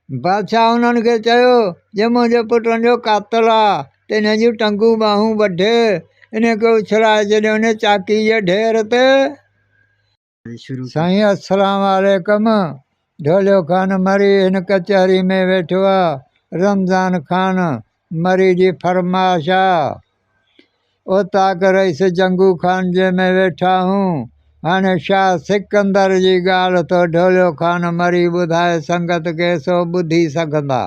बादशाह उन्हनि खे चयो जे मुंहिंजे पुटनि जो कातल आहे त हिन जूं टंगूं ॿाहूं वढे इन खे उछलाए छॾियो हुन चाकी जे ढेर ते। साईं अस्सलाम वालेकुम। ढोलियो ख़ान मरी हिन कचहरी में वेठो आहे। रमज़ान ख़ान मरी जी फरमाइश आहे। उता रईस जंगू ख़ान जे में वेठा हूं। हाणे शाह सिकंदर जी ॻाल्हि तो ढोलियो ख़ान मरी ॿुधाए संगत खे सो ॿुधी सघंदा।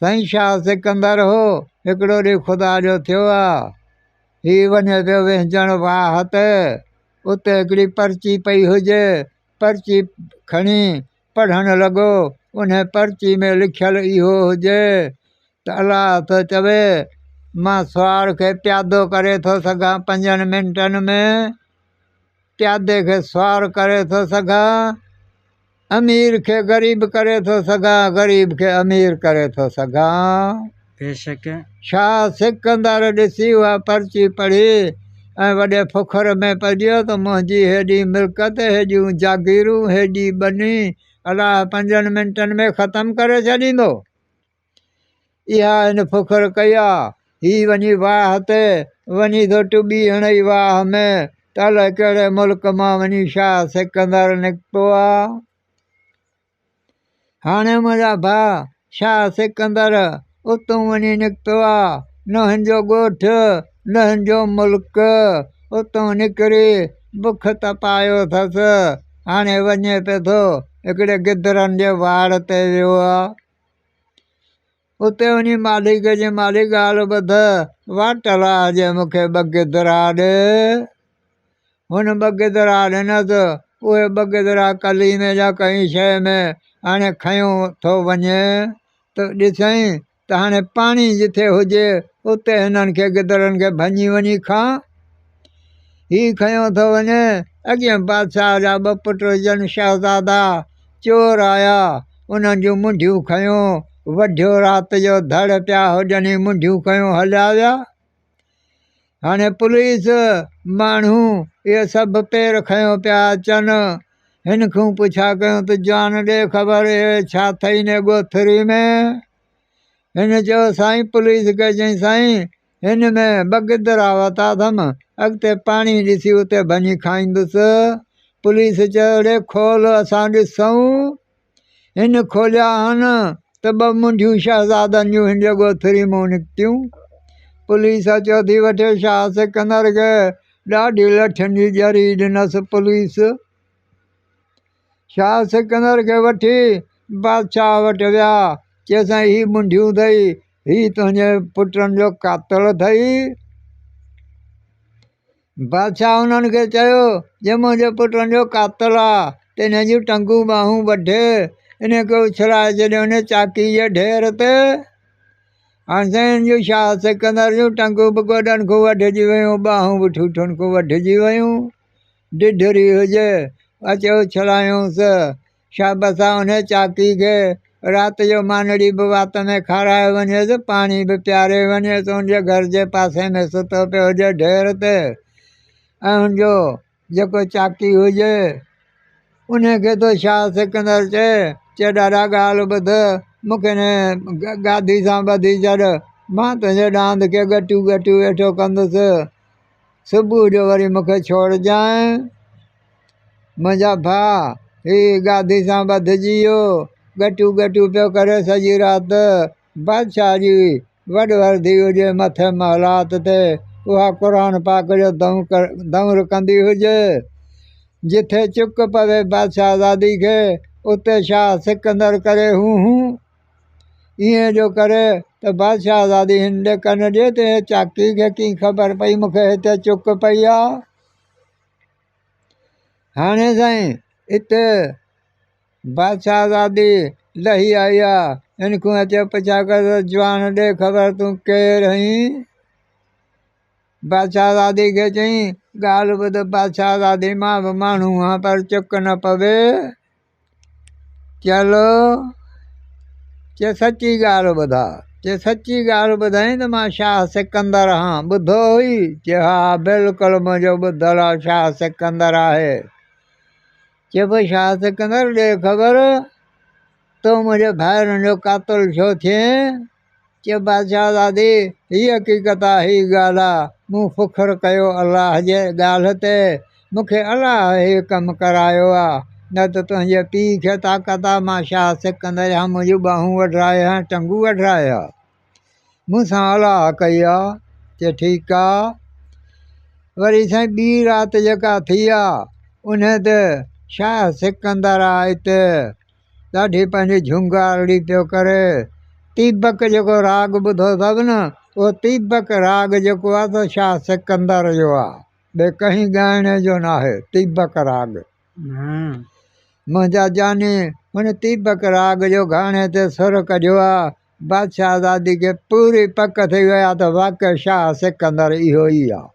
साईं शाह सिकंदर हो हिकिड़ो ॾींहुं ख़ुदा जो थियो आहे। हीउ वञे पियो विहंजण वाह ते। उते हिकिड़ी पर्ची पई हुजे। पर्ची खणी पढ़णु लॻो। उन पर्ची में लिखियलु इहो हुजे त अलाह थो चवे मां सुवार खे प्यादो करे थो सघां 5 मिंटनि में। प्यादे खे सुवार करे थो सघां। अमीर खे ग़रीब करे थो सघां। ग़रीब खे अमीर करे थो सघां। बेशक शाह सिकंदर ॾिसी उहा पर्ची पढ़ी ऐं वॾे फ़ुख़र में पढ़ियो त मुंहिंजी हेॾी मिल्कत हेॾियूं जागीरूं हेॾी बनी अलाह 5 मिंटनि में ख़तमु करे छॾींदो। इहा हिन फ़ुख़र कई आहे। हीअ वञी वाह ते वञी थो टुॿी हणई वाह में त अलाए कहिड़े मुल्क मां वञी शाह सिकंदर निकितो आहे। हाणे मुंहिंजा भाउ शाह सिकंदर उतूं वञी निकितो आहे। न हिन जो ॻोठु न हिन जो मुल्क। उतूं निकिरी बुख तपायो अथसि। हाणे वञे पियो थो हिकिड़े गिदरनि जे वाड़ ते वियो आहे। उते वञी मालिक जे मालिक ॻाल्हि ॿुध वाटल आहे जे मूंखे 2 गिदरा ॾे। हुन 2 गिदरा ॾिनसि। उहे 2 गिदरा कलीमे जा कंहिं शइ में हाणे खयों थो वञे त ॾिसई त हाणे पाणी जिथे हुजे उते हिननि खे गिदरनि खे भञी वञी खां। हीउ खयों थो वञे। अॻियां बादशाह जा 2 पुट हुजनि शहज़ादा चोर आया। उन्हनि जूं मुंडियूं खयों वढियो राति जो धड़ पिया हुजनि मुंडियूं खयों हलिया विया। हाणे पुलिस माण्हू इहे सभु पेर खयों पिया अचनि। हिन खां पुछा कयूं त जान ॾे ख़बर छा अथई ने ॻोथरी में। हिन चयो साईं पुलिस खे चई साईं हिन में 2 गिदरा वरिता अथमि अॻिते पाणी ॾिसी उते भञी खाईंदुसि। पुलिस चयो ॾे खोल असां ॾिसूं। हिन खोलिया आहिनि त 2 मुंडियूं शहज़ादनि जूं हिन जे ॻोथरी मां निकितियूं। पुलिस चयो थी वठे शाह सिकंदर खे ॾाढी लठनि जी ॼरी ॾिनसि पुलिस। शाह सिकंदर खे वठी बादशाह वटि विया। चयसि हीअ मुंडियूं अथई हीअ तुंहिंजे पुटनि जो कातल अथई। बादशाह उन्हनि खे चयो जे मुंहिंजे पुटनि जो कातल आहे त हिन जूं टंगूं ॿाहूं वढे इन खे उछलाए छॾियो हुन चाकी जे ढेर ते। हाणे साईं जूं शाह सिकंदर जूं टंगूं बि गोॾनि खां वढिजी वियूं ॿाहूं बि ठूठुनि खां वढिजी वियूं। ढिढरी हुजे अचे उछलायूंसि। शाबसा हुन चाकी खे राति जो मानड़ी बि वात में खाराए वञेसि पाणी बि पीआरे वञेसि। हुनजे घर जे पासे में सुतो पियो हुजे ढेर ते। ऐं हुनजो जेको चाकी हुजे उनखे तो शाह सिकंदर चए ॾाढा ॻाल्हि ॿुध मूंखे न गादी सां ॿधी छॾ मां तुंहिंजे ॾांद खे गटियूं गटियूं वेठो कंदुसि। सुबुह जो वरी मूंखे छोड़जांइ। मुंहिंजा भाउ हीअ गादी सां ॿधिजी वियो गटियूं गटियूं पियो करे सॼी राति। बादशाह जी वॾवर्दी हुजे मथे महलात ते उहा क़ुर पाक जो दौर कंदी हुजे। जिथे चुक पवे बादशाहज़ादी खे उते शाह सिकंदर करे हूं हूं। ईअं जो करे त बादशाहज़ादी हिन ॾे कन ॾिए त चाकी खे कीअं ख़बर पई मूंखे हिते चुक पई आहे। हाणे साईं हिते बादशाहज़ादी लही आई आहे। हिन खां अचे पुछा कर जवान ॾे ख़बर तूं केरु आहीं। बादशाहज़ादी खे चई ॻाल्हि ॿुध बादशाहज़ादी मां बि माण्हू आहियां पर चुक न पवे। चलो चए सची ॻाल्हि ॿुधा। चए सची ॻाल्हि ॿुधाई त मां शाह सिकंदर आहियां ॿुधो हुई। चए हा बिल्कुलु मुंहिंजो ॿुधल आहे शाह सिकंदर आहे। चए पोइ शाह सिकंदर ॾे ख़बर तो मुंहिंजे भाइरनि जो क़ातिल छो थिए? चए बादशाह दादी हीअ हक़ीक़त आहे, हीअ ॻाल्हि आहे, मूं फ़ुख़ुरु कयो अलाह जे ॻाल्हि ते, मूंखे अलाह हीअ कमु करायो आहे, न त तुंहिंजे पीउ खे ताक़त आहे मां शाह सिकंदर या मुंहिंजूं ॿाहूं वढाए हा टंगू वढाए हा, मूंसां अलाह कई आहे। चए ठीकु आहे। वरी साईं ॿी राति जेका थी आहे उन ते शाह सिकंदर आहे हिते ॾाढी पंहिंजी झुंगारड़ी पियो करे। तीबक जेको राग ॿुधो अथव न, उहो तीबक राग जेको आहे त शाह सिकंदर जो आहे, ॿिए कंहिं ॻाइण जो न आहे। तीबक राग मुंहिंजा जानी हुन तीबक राग जो गाने ते सुर कढियो आहे। बादशाह दादी खे पूरी पक थी वई आहे त वाक़ई शाह सिकंदर इहो ई आहे।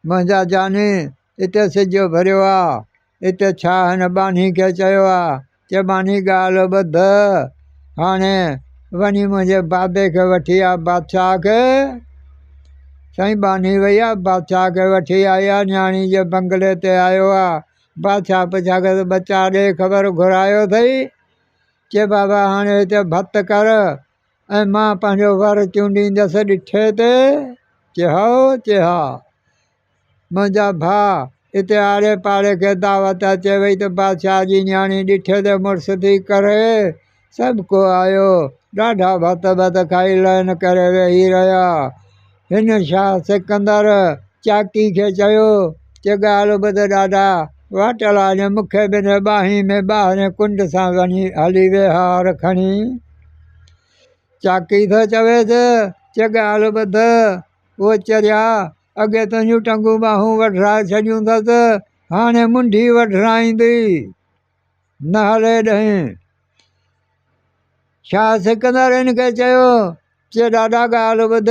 मुंहिंजा जानी हिते सिज भरियो आहे, हिते छा हिन बानी खे चयो आहे? चए बानी ॻाल्हि ॿुध, हाणे वञी मुंहिंजे बाबे खे वठी आहे बादशाह खे। साईं बानी वई आहे बादशाह खे वठी आई आहे, न्याणी जे बंगले ते आयो आहे। बादशाह पुछा करे बचा ॾे ख़बर घुरायो अथई? चए बाबा हाणे हिते भत कर ऐं मां पंहिंजो वर चूंडींदसि ॾिठे ते। चए हा। चए हा। मुंहिंजा भाउ हिते आड़े पाड़े खे दावत अचे वई त बादशाह जी न्याणी ॾिठे ते मुड़ुस थी करे, सभु को आयो, ॾाढा भत खाई लाइन करे वेही रहिया। हिन शाह सिकंदर चाकी खे चयो, चए ॻाल्हि ॿुध ॾाढा वाटल आहे, मूंखे बि हिन ॿाही में ॿाहिरि कुंड सां वञी हली वे हार खणी। चाकी थो चवेसि, चए ॻाल्हि ॿुध, उहो चरिया अॻे तुंहिंजूं टंगू ॿाहूं वढराए छॾियूं अथसि, हाणे मुंडी वढराईंदी, न हले ॾहीं। शाह सिकंदर हिन खे चयो, चए ॾाढा ॻाल्हि ॿुध,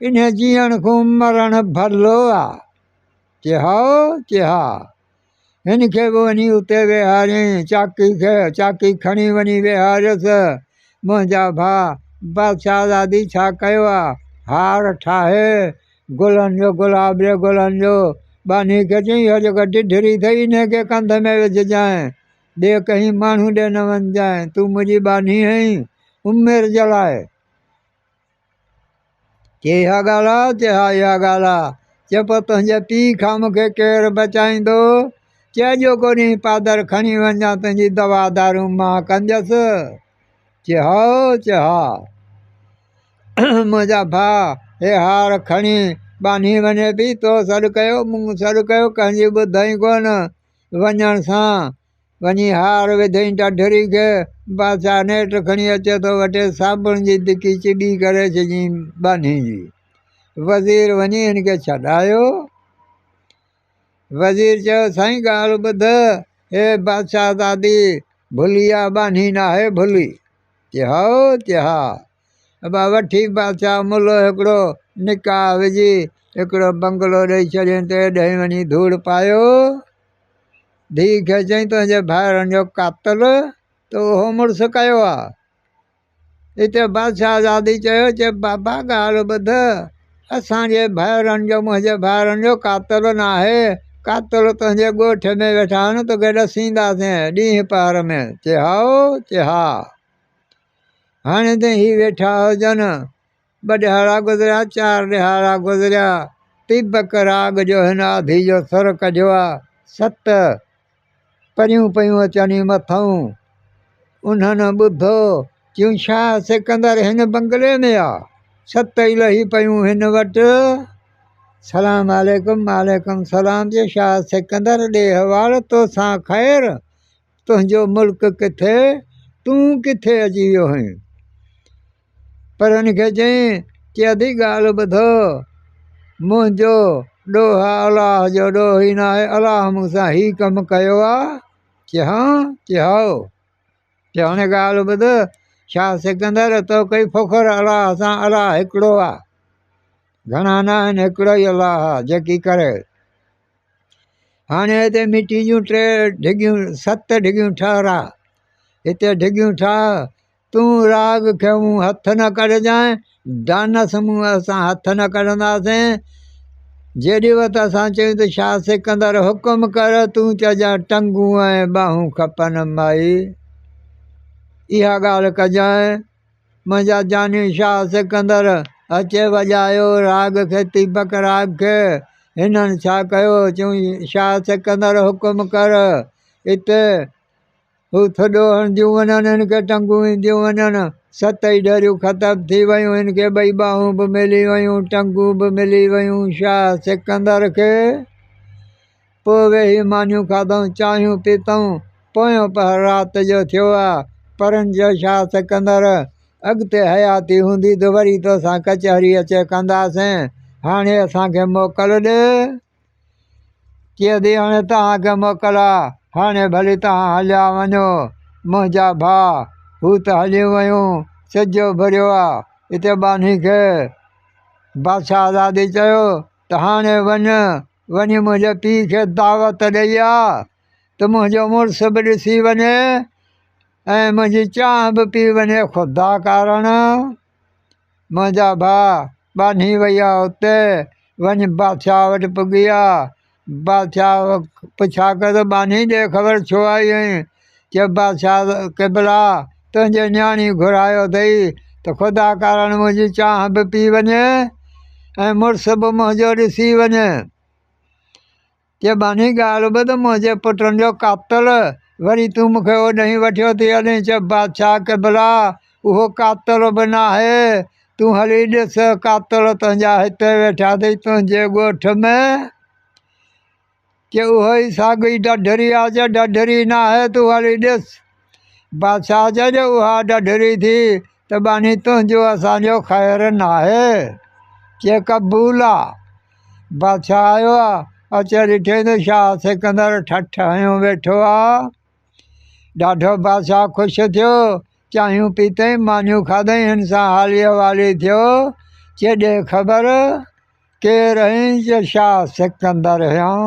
इन जीअण खां मरणु भलो आहे। चए हा। चए हा। हिन खे बि वञी उते वेहारियईं, चाकी खे, चाकी खणी वञी वेहारियसि। मुंहिंजा भाउ बादशाह दादी छा कयो आहे? हार ठाहे गुलनि जो, गुलाब जे गुलनि जो। बानी खे चई इहा जेका ढिढरी अथई इन खे कंध में विझजांइ, ॿिए कंहिं माण्हू ॾे न वञजांइ, तूं मुंहिंजी बानी आहीं उमिरि जे लाइ। चए इहा ॻाल्हि आहे? चए हा इहा ॻाल्हि आहे। चए पोइ तुंहिंजे पीउ खां मूंखे केरु बचाईंदो? चए जो को ॾींहुं पादर खणी वञा तुंहिंजी दवा दारू मां कंदसि। चए हा। चए हा। मुंहिंजा भाउ हे हार खणी बानी वञे थी, तो सॾु कयो मूं सॾु कयो, कंहिंजी ॿुधई कोन। वञण सां वञी हार विधई ढढरी खे। बादशाह नेठि खणी अचे थो वठे, साबुण जी दिकी चिॿी करे छॾी बानी जी। वज़ीर वञी हिन खे छॾायो। वज़ीर चयो साईं ॻाल्हि ॿुध, हे बादशाह दादी भुली आहे, बानी न आहे भुली। चए हा। चए हा। वठी बादशाह मुलो हिकिड़ो निकाह विझी हिकिड़ो बंगलो ॾेई छॾियईं, ते ॾहीं वञी धूड़ पायो। धीउ खे चई तुंहिंजे भाइरनि जो क़ातिल त उहो मुड़ुसु कयो आहे। हिते बादशाह दादी चयो, चए बाबा ॻाल्हि ॿुध, असांजे भाइरनि जो, मुंहिंजे भाइरनि जो क़ातिल न आहे, क़ातिल तुंहिंजे ॻोठ में वेठा आहिनि, तोखे ॾसींदासीं ॾींहं पहर में। चए हा। चए हा। हाणे त ही वेठा हुजनि, ॿ ॾिहाड़ा गुज़रिया, 4 ॾिहाड़ा गुज़रिया, तीबक राग जो हिन आधी जो सुर कढियो आहे। 7 परियूं पियूं अचनि मथां। उन्हनि ॿुधो चयूं शाह सिकंदर हिन बंगले में आहे, 7 ई लही पियूं हिन वटि। सलाम वालेकुम। वालेकुम सलाम। जे शाह सिकंदर ॾे हवाल, तोसां ख़ैरु, तुंहिंजो मुल्क किथे, तूं किथे अची वियो आहीं? पर हुन खे चई, चए अधी ॻाल्हि ॿुधो, मुंहिंजो ॾोह अलाह जो ॾोह ई न आहे, अलाह मूंसां ही कमु कयो आहे। चए हा। चए हा। चए हाणे ॻाल्हि ॿुध, शाह सिकंदर तो कोई फ़ुख़ुरु अलाह सां, अलाह हिकिड़ो आहे, घणा न आहिनि, हिकिड़ो ई अलाह आहे जेकी करे। हाणे हिते मिटी जूं 3 ढिगियूं, 7 ढिगियूं ठहिरा, हिते ढिगियूं ठाह, तूं राग खे मूं हथु न कढजांइ, दानस मूं असां हथु न कढंदासीं। जेॾी वक़्तु असां चयूं त शाह सिकंदर हुकुम कर, तूं चइजांइ टंगू ऐं ॿाहूं खपनि माई। इहा ॻाल्हि कजांइ। मुंहिंजा जानी शाह सिकंदर अचे वॼायो राग खे तीबक राग खे। हिननि छा कयो चयूं शाह सिकंदर हुकुम कर हिते हू थॾो हणंदियूं वञनि हिन खे टंगूं ईंदियूं वञनि। 7 ई ढरियूं ख़तमु थी वियूं हिन खे 2 ॿाहूं बि मिली वियूं टंगूं बि मिली वियूं शाह सिकंदर खे। पोइ वेही मानियूं खाधऊं चांहियूं पीतऊं। पोयों पहर राति जो थियो आहे। परनि जो शाह सिकंदर अॻिते हयाती हूंदी त वरी तोसां कचहरी अचे कंदासीं। हाणे असांखे मोकल ॾे। चए थी हाणे तव्हांखे मोकल आहे। हाणे भली तव्हां हलिया वञो। मुंहिंजा भाउ हू त हलियूं वयूं सिजो भरियो आहे हिते बानी खे। बादशाह आज़ादी चयो त हाणे वञी मुंहिंजे पीउ खे दावत ॾेई आहे त मुंहिंजो मुड़ुस बि ॾिसी वञे ऐं मुंहिंजी चांहि बि पी वञे। ख़ुदा कारण मुंहिंजा भाउ बानी वई आहे हुते। वञी बादशाह वटि पुॻी आहे। बादशाह पुछा कयो त बानी ॾे ख़बर छो आई आहीं। चए बादशाह क़िबला तुंहिंजे न्याणी घुरायो अथई त ख़ुदा कारण मुंहिंजी चांहि बि पी वञे ऐं मुड़ुस बि मुंहिंजो ॾिसी वञे। चए बानी ॻाल्हि ॿुध मुंहिंजे पुटनि जो कातल वरी तूं मूंखे होॾांहुं वठियो थी हलीं। चए बादशाह क़िबला उहो कातल बि न आहे। तूं हली ॾिस कातल तुंहिंजा हिते वेठा अथई तुंहिंजे ॻोठ में। चए उहो ई साॻी ढढरी आहे। चए ढढरी न आहे तूं हली ॾिस। बादशाह चए उहा ढढरी थी त बानी तुंहिंजो असांजो ख़ैरु न आहे। चए क़बूल आहे। बादशाह आयो आहे अचे ॾिठई त शाह सिकंदर ठठ हयूं वेठो आहे। ॾाढो बादशाह ख़ुशि थियो। चांहियूं पीतई मानियूं खाधई हिन सां हाली हवाली थियो। चए ॾे ख़बर केरु आहीं। चए शाह सिकंदर आहियां।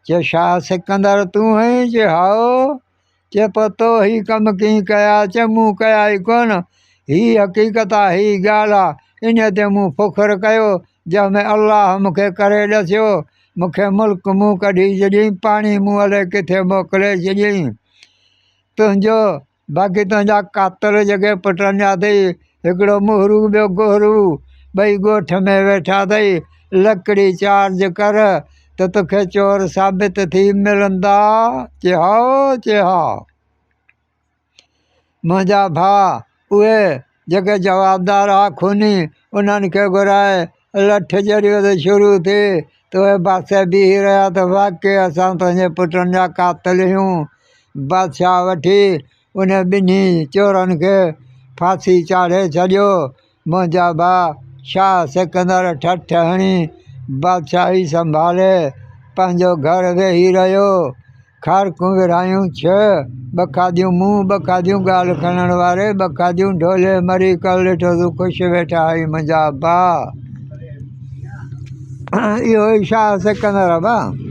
चए शाह सिकंदर तूं आहीं। चए हाओ। चए पोइ तो ही कमु कीअं कया। चए मूं कया ई कोन हीअ हक़ीक़त आहे हीअ ॻाल्हि आहे। इन ते मूं फ़ुख़ुरु कयो जंहिंमें अलाह मूंखे करे ॾसियो। मूंखे मुल्क मूं कढी छॾियईं पाणी मूं अलाए किथे मोकिले छॾियईं। तुंहिंजो बाक़ी तुंहिंजा कातल जेके पुटनि जा अथई हिकिड़ो मुहरू ॿियो गोहरू 2 ॻोठ में वेठा अथई। लकड़ी चार्ज कर त तोखे चोर साबित थी मिलंदा। चए हाओ। चए हा। मुंहिंजा भाउ उहे जेके जवाबदार आहे खूनी उन्हनि खे घुराए लठ जरियो त शुरू थिए त उहे पासे बीही रहिया त वाक़ई असां तुंहिंजे पुटनि जा कातिल आहियूं। बादशाह वठी उन 2 चोरनि खे फांसी चाढ़े छॾियो। मुंहिंजा भाउ शाह सिकंदर ठठ हणी बादशाही संभाले पंहिंजो घरु वेही रहियो। खारकूं विरहायूं 6 ॿ खादियूं मूं 2 खादियूं ॻाल्हि खणण वारे 2 खादियूं ढोले मरी कर ॾिठो तूं ख़ुशि वेठा आई मुंहिंजा भाउ। इहो ई शाह सिकंदर आहे भाउ।